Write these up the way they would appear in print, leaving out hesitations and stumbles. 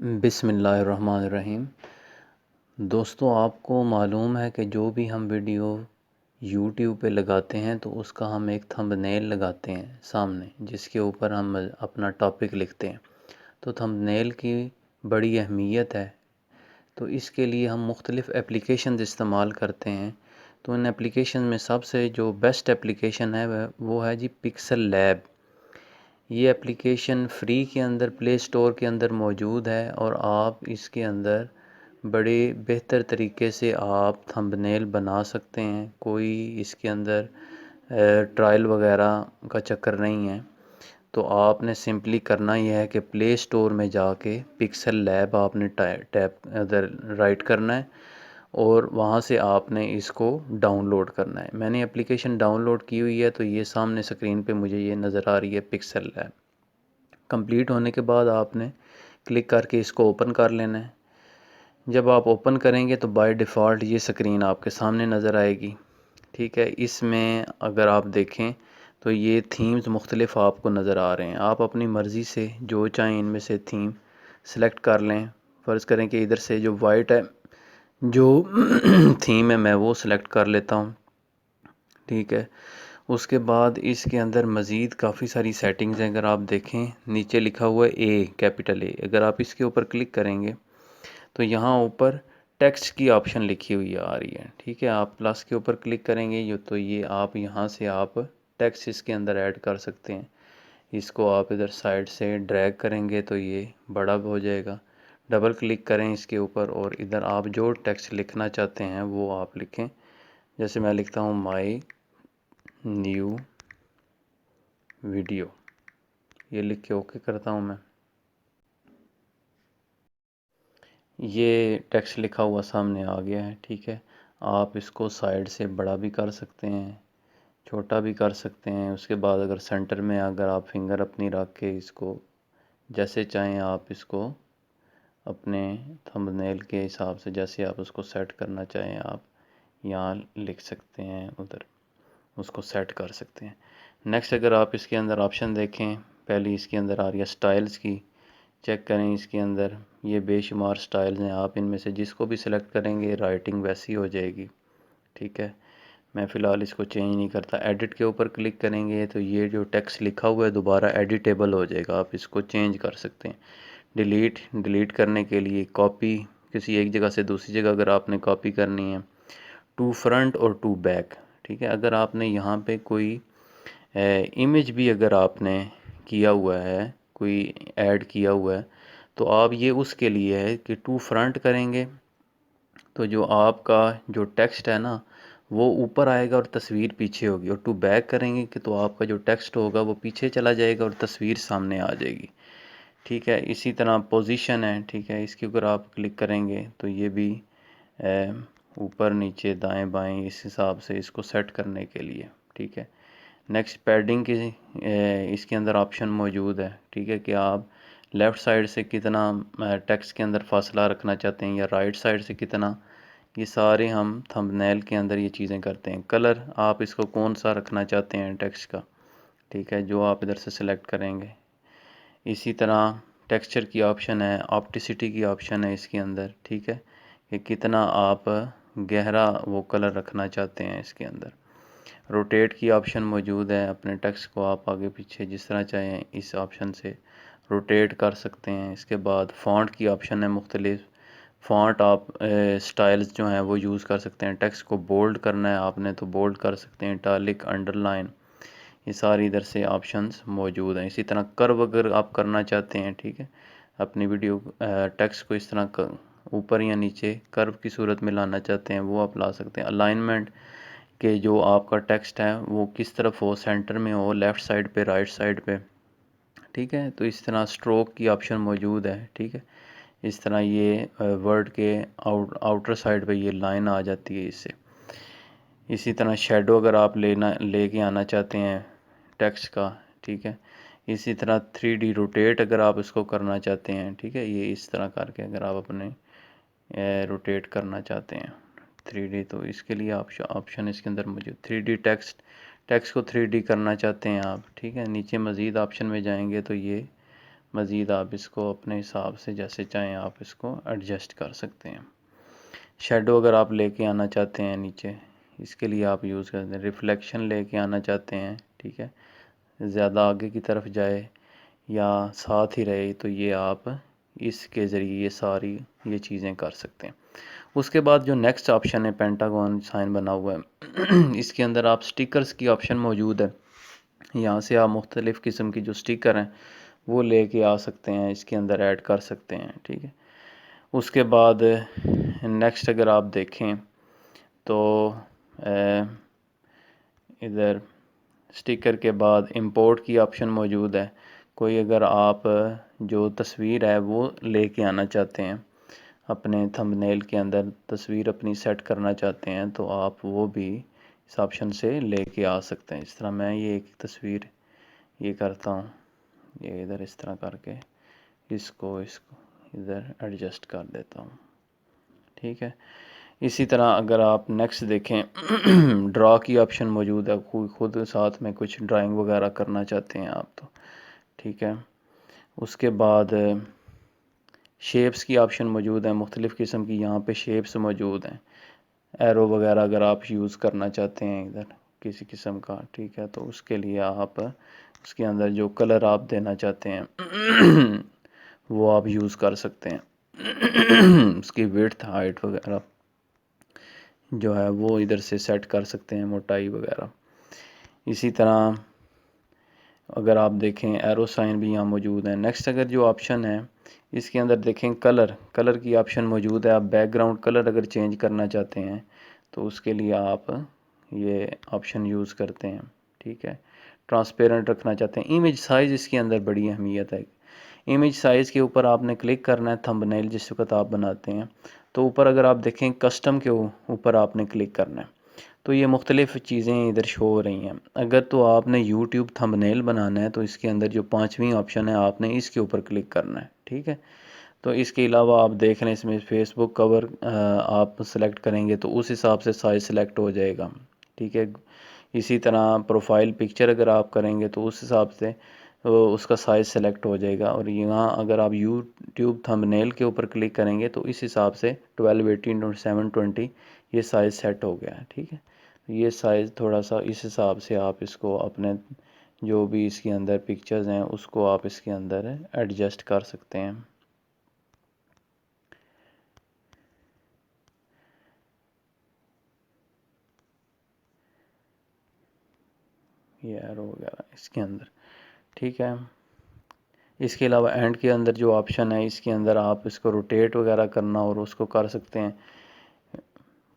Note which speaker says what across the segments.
Speaker 1: बिस्मिल्लाहिर्रहमानिर्रहीम। दोस्तों, आपको मालूम है कि जो भी हम वीडियो यूट्यूब पे लगाते हैं तो उसका हम एक थंबनेल लगाते हैं सामने, जिसके ऊपर हम अपना टॉपिक लिखते हैं। तो थंबनेल की बड़ी अहमियत है। तो इसके लिए हम मुख्तलिफ़ एप्लीकेशन इस्तेमाल करते हैं। तो इन एप्लीकेशन में सबसे जो बेस्ट एप्लीकेशन है वो है जी पिक्सल लैब। ये एप्लीकेशन फ्री के अंदर प्ले स्टोर के अंदर मौजूद है और आप इसके अंदर बड़े बेहतर तरीके से आप थंबनेल बना सकते हैं। कोई इसके अंदर ट्रायल वगैरह का चक्कर नहीं है। तो आपने सिंपली करना यह है कि प्ले स्टोर में जाके पिक्सल लैब आपने टैप अदर राइट करना है और वहाँ से आपने इसको डाउनलोड करना है। मैंने एप्लीकेशन डाउनलोड की हुई है, तो ये सामने स्क्रीन पे मुझे ये नज़र आ रही है पिक्सल लैब। कंप्लीट होने के बाद आपने क्लिक करके इसको ओपन कर लेना है। जब आप ओपन करेंगे तो बाय डिफ़ॉल्ट ये स्क्रीन आपके सामने नज़र आएगी। ठीक है, इसमें अगर आप देखें तो ये थीम्स मुख्तलिफ़ आपको नज़र आ रहे हैं। आप अपनी मर्ज़ी से जो चाहें इनमें से थीम सेलेक्ट कर लें। फ़र्ज़ करें कि इधर से जो वाइट है जो थीम है मैं वो सिलेक्ट कर लेता हूँ। ठीक है, उसके बाद इसके अंदर मज़ीद काफ़ी सारी सेटिंग्स हैं। अगर आप देखें नीचे लिखा हुआ है ए, कैपिटल ए। अगर आप इसके ऊपर क्लिक करेंगे तो यहाँ ऊपर टेक्स्ट की ऑप्शन लिखी हुई आ रही है। ठीक है, आप प्लस के ऊपर क्लिक करेंगे तो ये आप यहाँ से आप टेक्स्ट इसके अंदर ऐड कर सकते हैं। इसको आप इधर साइड से ड्रैग करेंगे तो ये बड़ा हो जाएगा। डबल क्लिक करें इसके ऊपर और इधर आप जो टेक्स्ट लिखना चाहते हैं वो आप लिखें। जैसे मैं लिखता हूँ माई न्यू वीडियो, ये लिख के ओके करता हूँ मैं। ये टेक्स्ट लिखा हुआ सामने आ गया है। ठीक है, आप इसको साइड से बड़ा भी कर सकते हैं, छोटा भी कर सकते हैं। उसके बाद अगर सेंटर में अगर आप फिंगर अपनी रख के इसको जैसे चाहें आप इसको अपने थंबनेल के हिसाब से जैसे आप उसको सेट करना चाहें आप यहाँ लिख सकते हैं, उधर उसको सेट कर सकते हैं। नेक्स्ट अगर आप इसके अंदर ऑप्शन देखें, पहली इसके अंदर आ रही है स्टाइल्स की। चेक करें इसके अंदर ये बेशुमार स्टाइल्स हैं। आप इनमें से जिसको भी सिलेक्ट करेंगे राइटिंग वैसी हो जाएगी। ठीक है, मैं फ़िलहाल इसको चेंज नहीं करता। एडिट के ऊपर क्लिक करेंगे तो ये जो टेक्स्ट लिखा हुआ है दोबारा एडिटेबल हो जाएगा, आप इसको चेंज कर सकते हैं। डिलीट करने के लिए कॉपी, किसी एक जगह से दूसरी जगह अगर आपने कॉपी करनी है, टू फ्रंट और टू बैक। ठीक है, अगर आपने यहाँ पे कोई इमेज भी अगर आपने किया हुआ है, कोई ऐड किया हुआ है, तो आप ये उसके लिए है कि टू फ्रंट करेंगे तो जो आपका जो टेक्स्ट है ना वो ऊपर आएगा और तस्वीर पीछे होगी, और टू बैक करेंगे कि तो आपका जो टेक्स्ट होगा वो पीछे चला जाएगा और तस्वीर सामने आ जाएगी। ठीक है, इसी तरह पोजीशन है। ठीक है, इसके ऊपर आप क्लिक करेंगे तो ये भी ऊपर नीचे दाएं बाएं इस हिसाब से इसको सेट करने के लिए। ठीक है, नेक्स्ट पैडिंग की इसके अंदर ऑप्शन मौजूद है। ठीक है, कि आप लेफ़्ट साइड से कितना टेक्स्ट के अंदर फासला रखना चाहते हैं या राइट साइड से कितना, ये सारे हम थंबनेल के अंदर ये चीज़ें करते हैं। कलर आप इसको कौन सा रखना चाहते हैं टेक्स्ट का, ठीक है, जो आप इधर से सिलेक्ट करेंगे। इसी तरह टेक्सचर की ऑप्शन है, ऑप्टिसिटी की ऑप्शन है इसके अंदर। ठीक है, कि कितना आप गहरा वो कलर रखना चाहते हैं इसके अंदर। रोटेट की ऑप्शन मौजूद है, अपने टेक्स्ट को आप आगे पीछे जिस तरह चाहें इस ऑप्शन से रोटेट कर सकते हैं। इसके बाद फ़ॉन्ट की ऑप्शन है मुख्तलिफ फ़ॉन्ट, आप स्टाइल्स जो हैं वो यूज़ कर सकते हैं। टेक्स्ट को बोल्ड करना है आपने तो बोल्ड कर सकते हैं, इटालिक, अंडरलाइन, ये सारी इधर से ऑप्शंस मौजूद हैं। इसी तरह कर्व अगर आप करना चाहते हैं, ठीक है, अपनी वीडियो टेक्स्ट को इस तरह ऊपर या नीचे कर्व की सूरत में लाना चाहते हैं वो आप ला सकते हैं। अलाइनमेंट के जो आपका टेक्स्ट है वो किस तरफ हो, सेंटर में हो, लेफ़्ट साइड पे, राइट साइड पे। ठीक है, तो इस तरह स्ट्रोक की ऑप्शन मौजूद है। ठीक है, इस तरह ये वर्ड के आउटर साइड पे ये लाइन आ जाती है इससे। इसी तरह शेडो अगर आप लेके आना चाहते हैं टेक्स्ट का। ठीक है, इसी तरह 3D रोटेट अगर आप इसको करना चाहते हैं। ठीक है, ये इस तरह करके अगर आप अपने रोटेट करना चाहते हैं 3D, तो इसके लिए ऑप्शन इसके अंदर मौजूद 3D टेक्स्ट को 3D करना चाहते हैं आप। ठीक है, नीचे मज़ीद ऑप्शन में जाएंगे तो ये मज़ीद आप इसको अपने हिसाब से जैसे चाहें आप इसको एडजस्ट कर सकते हैं। शेडो अगर आप लेके आना चाहते हैं नीचे, इसके लिए आप यूज़ करते हैं। रिफ्लेक्शन लेके आना चाहते हैं, ठीक है, ज़्यादा आगे की तरफ जाए या साथ ही रहे, तो ये आप इसके ज़रिए ये सारी ये चीज़ें कर सकते हैं। उसके बाद जो नेक्स्ट ऑप्शन है पेंटागन साइन बना हुआ है इसके अंदर आप स्टिकर्स की ऑप्शन मौजूद है। यहाँ से आप मुख्तलिफ़ किस्म की जो स्टिकर हैं वो लेके आ सकते हैं, इसके अंदर ऐड कर सकते हैं, ठीक है। उसके बाद नेक्स्ट अगर आप देखें तो इधर स्टिकर के बाद इंपोर्ट की ऑप्शन मौजूद है। कोई अगर आप जो तस्वीर है वो लेके आना चाहते हैं, अपने थंबनेल के अंदर तस्वीर अपनी सेट करना चाहते हैं, तो आप वो भी इस ऑप्शन से लेके आ सकते हैं। इस तरह मैं ये एक तस्वीर ये करता हूँ, ये इधर इस तरह करके इसको इधर एडजस्ट कर देता हूँ, ठीक है। इसी तरह अगर आप नेक्स्ट देखें ड्रा की ऑप्शन मौजूद है, खुद साथ में कुछ ड्राइंग वगैरह करना चाहते हैं आप तो, ठीक है। उसके बाद शेप्स की ऑप्शन मौजूद है, मुख्तलिफ़ किस्म की यहाँ पे शेप्स मौजूद हैं। एरो वगैरह अगर आप यूज़ करना चाहते हैं इधर किसी किस्म का, ठीक है, तो उसके लिए आप उसके अंदर जो कलर आप देना चाहते हैं वो आप यूज़ कर सकते हैं उसकी विड्थ हाइट वगैरह जो है वो इधर से सेट कर सकते हैं, मोटाई वगैरह। इसी तरह अगर आप देखें एरो साइन भी यहाँ मौजूद है। नेक्स्ट अगर जो ऑप्शन है इसके अंदर देखें कलर की ऑप्शन मौजूद है। आप बैकग्राउंड कलर अगर चेंज करना चाहते हैं तो उसके लिए आप ये ऑप्शन यूज़ करते हैं, ठीक है। ट्रांसपेरेंट रखना चाहते हैं। इमेज साइज़ इसके अंदर बड़ी अहमियत है। इमेज साइज़ के ऊपर आपने क्लिक करना है, थंबनेल जिस वक्त आप बनाते हैं तो ऊपर अगर आप देखें कस्टम के ऊपर आपने क्लिक करना है, तो ये मुख्तलिफ़ चीज़ें इधर शो हो रही हैं। अगर तो आपने यूट्यूब थंबनेल बनाना है तो इसके अंदर जो 5वीं ऑप्शन है आपने इसके ऊपर क्लिक करना है, ठीक है। तो इसके अलावा आप देख लें इसमें फेसबुक कवर आप सेलेक्ट करेंगे तो उस हिसाब से साइज़ सेलेक्ट हो जाएगा, ठीक है। इसी तरह प्रोफाइल पिक्चर अगर आप करेंगे तो उस हिसाब से उसका साइज़ सेलेक्ट हो जाएगा। और यहाँ अगर आप यूट्यूब थंबनेल के ऊपर क्लिक करेंगे तो इस हिसाब से 1280 और 720 ये साइज़ सेट हो गया है, ठीक है। ये साइज़ थोड़ा सा इस हिसाब से आप इसको अपने जो भी इसके अंदर पिक्चर्स हैं उसको आप इसके अंदर एडजस्ट कर सकते हैं। ये एरो वगैरह इसके अंदर, ठीक है। इसके अलावा एंड के अंदर जो ऑप्शन है इसके अंदर आप इसको रोटेट वगैरह करना और उसको कर सकते हैं,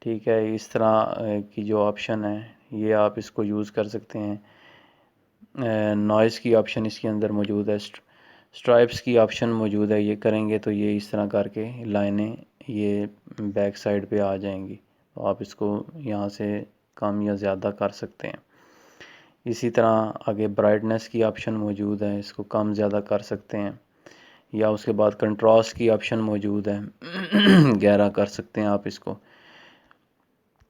Speaker 1: ठीक है। इस तरह की जो ऑप्शन है ये आप इसको यूज़ कर सकते हैं। नॉइज़ की ऑप्शन इसके अंदर मौजूद है। स्ट्राइप्स की ऑप्शन मौजूद है, ये करेंगे तो ये इस तरह करके लाइनें ये बैक साइड पे आ जाएंगी, तो आप इसको यहाँ से कम या ज़्यादा कर सकते हैं। इसी तरह आगे ब्राइटनेस की ऑप्शन मौजूद है, इसको कम ज़्यादा कर सकते हैं। या उसके बाद कंट्रास्ट की ऑप्शन मौजूद है गहरा कर सकते हैं आप इसको।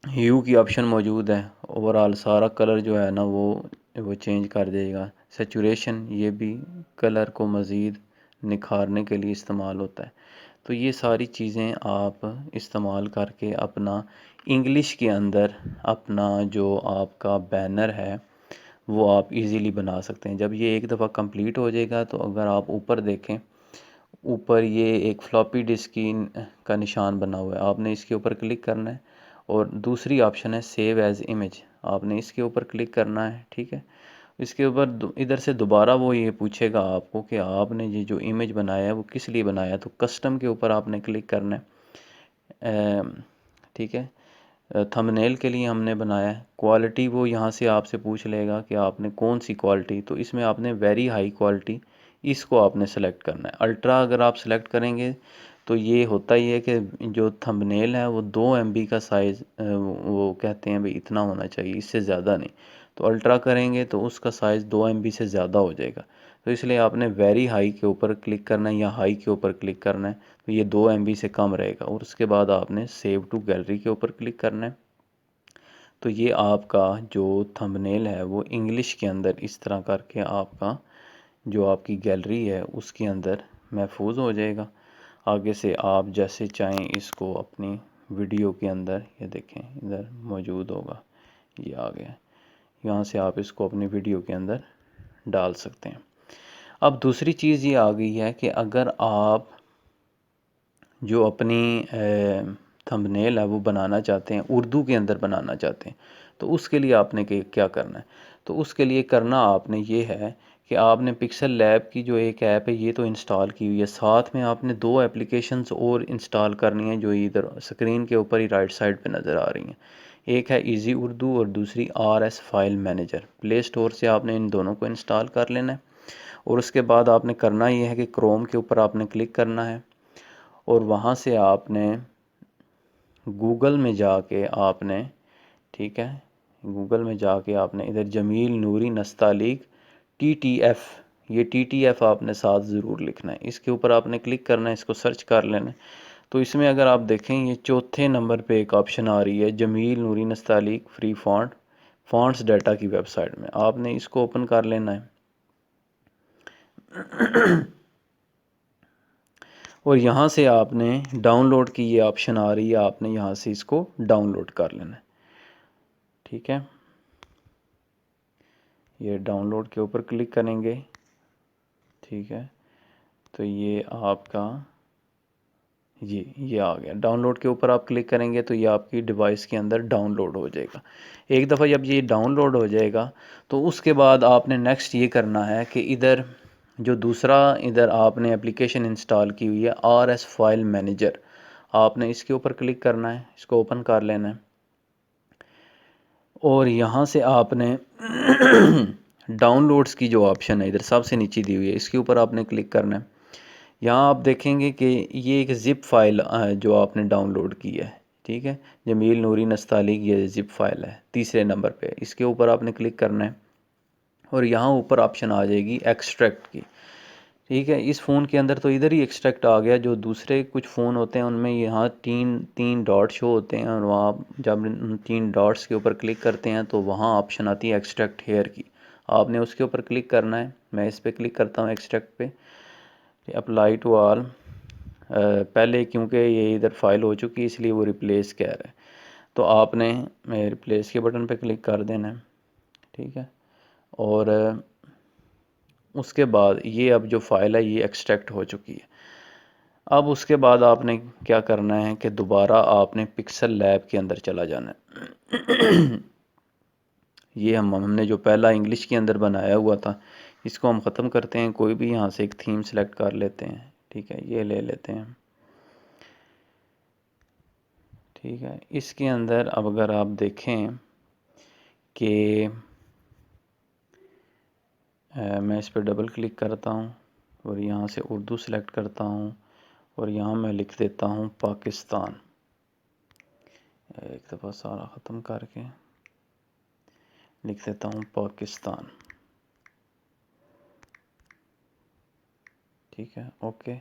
Speaker 1: ह्यू की ऑप्शन मौजूद है, ओवरऑल सारा कलर जो है ना वो चेंज कर देगा। सेचुरेशन ये भी कलर को मज़ीद निखारने के लिए इस्तेमाल होता है। तो ये सारी चीज़ें आप इस्तेमाल करके अपना इंग्लिश के अंदर अपना जो आपका बैनर है वो आप इजीली बना सकते हैं। जब ये एक दफ़ा कंप्लीट हो जाएगा तो अगर आप ऊपर देखें, ऊपर ये एक फ्लॉपी डिस्क का निशान बना हुआ है, आपने इसके ऊपर क्लिक करना है। और दूसरी ऑप्शन है सेव एज इमेज, आपने इसके ऊपर क्लिक करना है, ठीक है। इसके ऊपर इधर से दोबारा वो ये पूछेगा आपको कि आपने ये जो इमेज बनाया है वो किस लिए बनाया है, तो कस्टम के ऊपर आपने क्लिक करना है, ठीक है। थंबनेल के लिए हमने बनाया है। क्वालिटी वो यहाँ से आपसे पूछ लेगा कि आपने कौन सी क्वालिटी, तो इसमें आपने वेरी हाई क्वालिटी इसको आपने सेलेक्ट करना है। अल्ट्रा अगर आप सेलेक्ट करेंगे तो ये होता ही है कि जो थंबनेल है वो 2 MB का साइज़ वो कहते हैं भाई इतना होना चाहिए, इससे ज़्यादा नहीं। तो अल्ट्रा करेंगे तो उसका साइज़ 2 MB से ज़्यादा हो जाएगा, तो इसलिए आपने वेरी हाई के ऊपर क्लिक करना है या हाई के ऊपर क्लिक करना है, तो ये 2 MB से कम रहेगा। और उसके बाद आपने सेव टू गैलरी के ऊपर क्लिक करना है। तो ये आपका जो थंबनेल है वो इंग्लिश के अंदर इस तरह करके आपका जो आपकी गैलरी है उसके अंदर महफूज हो जाएगा। आगे से आप जैसे चाहें इसको अपनी वीडियो के अंदर, ये देखें इधर मौजूद होगा, ये आ गया, यहाँ से आप इसको अपनी वीडियो के अंदर डाल सकते हैं। अब दूसरी चीज़ ये आ गई है कि अगर आप जो अपनी थंबनेल है वो बनाना चाहते हैं, उर्दू के अंदर बनाना चाहते हैं, तो उसके लिए आपने क्या करना है? तो उसके लिए करना आपने ये है कि आपने पिक्सल लैब की जो एक ऐप है ये तो इंस्टॉल की हुई है, साथ में आपने 2 एप्लीकेशंस और इंस्टॉल करनी है जो इधर स्क्रीन के ऊपर ही राइट साइड पे नज़र आ रही हैं। एक है इजी उर्दू और दूसरी RS file manager. Play store से आपने इन दोनों को इंस्टॉल कर लेना है और उसके बाद आपने करना ये है कि क्रोम के ऊपर आपने क्लिक करना है और वहाँ से आपने गूगल में जाके आपने, ठीक है, गूगल में जाके आपने इधर जमील नूरी नस्तालीक TTF, ये TTF आपने साथ ज़रूर लिखना है, इसके ऊपर आपने क्लिक करना है, इसको सर्च कर लेना है। तो इसमें अगर आप देखें ये चौथे नंबर पे एक ऑप्शन आ रही है जमील नूरी नस्तालीक फ्री फॉन्ट्स डाटा की वेबसाइट में, आपने इसको ओपन कर लेना है और यहाँ से आपने डाउनलोड की ये ऑप्शन आ रही है, आपने यहाँ से इसको डाउनलोड कर लेना है। ठीक है, ये डाउनलोड के ऊपर क्लिक करेंगे, ठीक है, तो ये आपका ये आ गया। डाउनलोड के ऊपर आप क्लिक करेंगे तो ये आपकी डिवाइस के अंदर डाउनलोड हो जाएगा। एक दफ़ा जब ये डाउनलोड हो जाएगा तो उसके बाद आपने नेक्स्ट ये करना है कि इधर जो दूसरा इधर आपने एप्लीकेशन इंस्टॉल की हुई है RS फाइल मैनेजर, आपने इसके ऊपर क्लिक करना है, इसको ओपन कर लेना है और यहाँ से आपने डाउनलोड्स की जो ऑप्शन है इधर सबसे नीचे दी हुई है, इसके ऊपर आपने क्लिक करना है। यहाँ आप देखेंगे कि ये एक ज़िप फाइल जो आपने डाउनलोड की है, ठीक है, जमील नूरी नस्तालीक, ये ज़िप फाइल है तीसरे नंबर पे, इसके ऊपर आपने क्लिक करना है और यहाँ ऊपर ऑप्शन आ जाएगी एक्सट्रैक्ट की। ठीक है, इस फ़ोन के अंदर तो इधर ही एक्सट्रैक्ट आ गया, जो दूसरे कुछ फ़ोन होते हैं उनमें यहाँ तीन तीन डॉट शो होते हैं और वहाँ जब उन 3 डॉट्स के ऊपर क्लिक करते हैं तो वहाँ ऑप्शन आती है एक्सट्रैक्ट हेयर की, आपने उसके ऊपर क्लिक करना है। मैं इस पर क्लिक करता हूँ एक्सट्रैक्ट पे, अप्लाई टू ऑल। पहले क्योंकि ये इधर फाइल हो चुकी इसलिए वो रिप्लेस कह रहा है, तो आपने रिप्लेस के बटन पे क्लिक कर देना है। ठीक है, और उसके बाद ये अब जो फ़ाइल है ये एक्सट्रैक्ट हो चुकी है। अब उसके बाद आपने क्या करना है कि दोबारा आपने पिक्सल लैब के अंदर चला जाना है। ये हमने जो पहला इंग्लिश के अंदर बनाया हुआ था इसको हम ख़त्म करते हैं, कोई भी यहाँ से एक थीम सेलेक्ट कर लेते हैं, ठीक है, ये ले लेते हैं। ठीक है, इसके अंदर अब अगर आप देखें कि मैं इस पर डबल क्लिक करता हूँ और यहाँ से उर्दू सेलेक्ट करता हूँ और यहाँ मैं लिख देता हूँ पाकिस्तान। एक दफ़ा सारा ख़त्म करके लिख देता हूँ पाकिस्तान। ठीक है, ओके।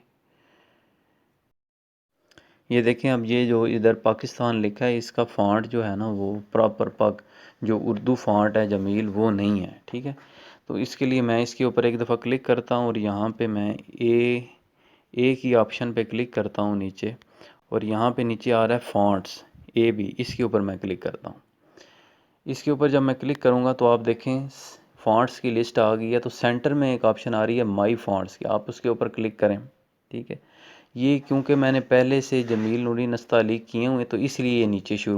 Speaker 1: ये देखें अब ये जो इधर पाकिस्तान लिखा है इसका फ़ॉन्ट जो है ना वो प्रॉपर जो उर्दू फ़ॉन्ट है जमील वो नहीं है। ठीक है, तो इसके लिए मैं इसके ऊपर एक दफ़ा क्लिक करता हूँ और यहाँ पे मैं ए की ऑप्शन पे क्लिक करता हूँ नीचे, और यहाँ पे नीचे आ रहा है फ़ॉन्ट्स AB, इसके ऊपर मैं क्लिक करता हूँ। इसके ऊपर जब मैं क्लिक करूँगा तो आप देखें फ़ॉन्ट्स की लिस्ट आ गई है, तो सेंटर में एक ऑप्शन आ रही है माई फ़ॉन्ट्स की, आप उसके ऊपर क्लिक करें। ठीक है, ये क्योंकि मैंने पहले से जमील नूरी नस्तालीक किए हुए तो इसलिए ये नीचे शो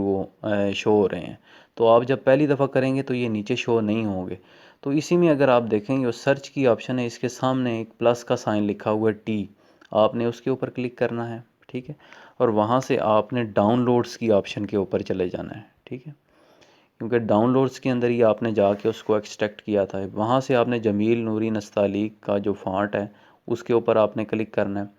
Speaker 1: हो रहे हैं, तो आप जब पहली दफ़ा करेंगे तो ये नीचे शो नहीं होंगे। तो इसी में अगर आप देखेंगे सर्च की ऑप्शन है, इसके सामने एक प्लस का साइन लिखा हुआ है T, आपने उसके ऊपर क्लिक करना है। ठीक है, और वहाँ से आपने डाउनलोड्स की ऑप्शन के ऊपर चले जाना है। ठीक है, क्योंकि डाउनलोड्स के अंदर ही आपने जाके उसको एक्सट्रैक्ट किया था, वहाँ से आपने जमील नूरी नस्तालीक का जो फ़ॉन्ट है उसके ऊपर आपने क्लिक करना है।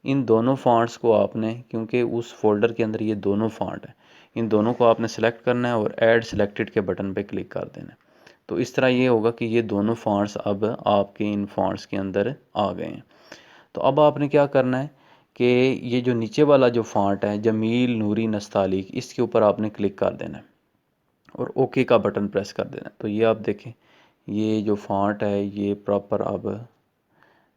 Speaker 1: इन दोनों फ़ॉन्ट्स को आपने, क्योंकि उस फोल्डर के अंदर ये दोनों फ़ॉन्ट है, इन दोनों को आपने सेलेक्ट करना है और ऐड सेलेक्टेड के बटन पे क्लिक कर देना है। तो इस तरह ये होगा कि ये दोनों फ़ॉन्ट्स अब आपके इन फ़ॉन्ट्स के अंदर आ गए हैं। तो अब आपने क्या करना है कि ये जो नीचे वाला जो फ़ॉन्ट है जमील नूरी नस्तालीक, इसके ऊपर आपने क्लिक कर देना है और ओके का बटन प्रेस कर देना। तो ये आप देखें ये जो फ़ॉन्ट है ये प्रॉपर अब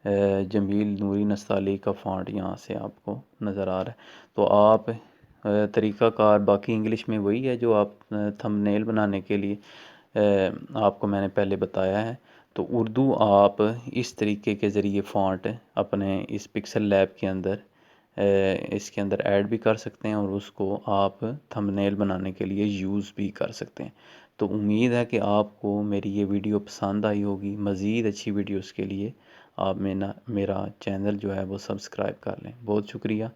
Speaker 1: जमील नूरी नस्ताली का फ़ॉन्ट यहाँ से आपको नज़र आ रहा है। तो आप तरीक़ाकार बाकी इंग्लिश में वही है जो आप थंबनेल बनाने के लिए आपको मैंने पहले बताया है। तो उर्दू आप इस तरीके के ज़रिए फ़ॉन्ट अपने इस पिक्सल लैब के अंदर इसके अंदर ऐड भी कर सकते हैं और उसको आप थंबनेल बनाने के लिए यूज़ भी कर सकते हैं। तो उम्मीद है कि आपको मेरी ये वीडियो पसंद आई होगी। मज़ीद अच्छी वीडियोस के लिए आप मेरा चैनल जो है वो सब्सक्राइब कर लें। बहुत शुक्रिया।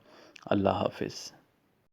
Speaker 1: अल्लाह हाफ़िज़।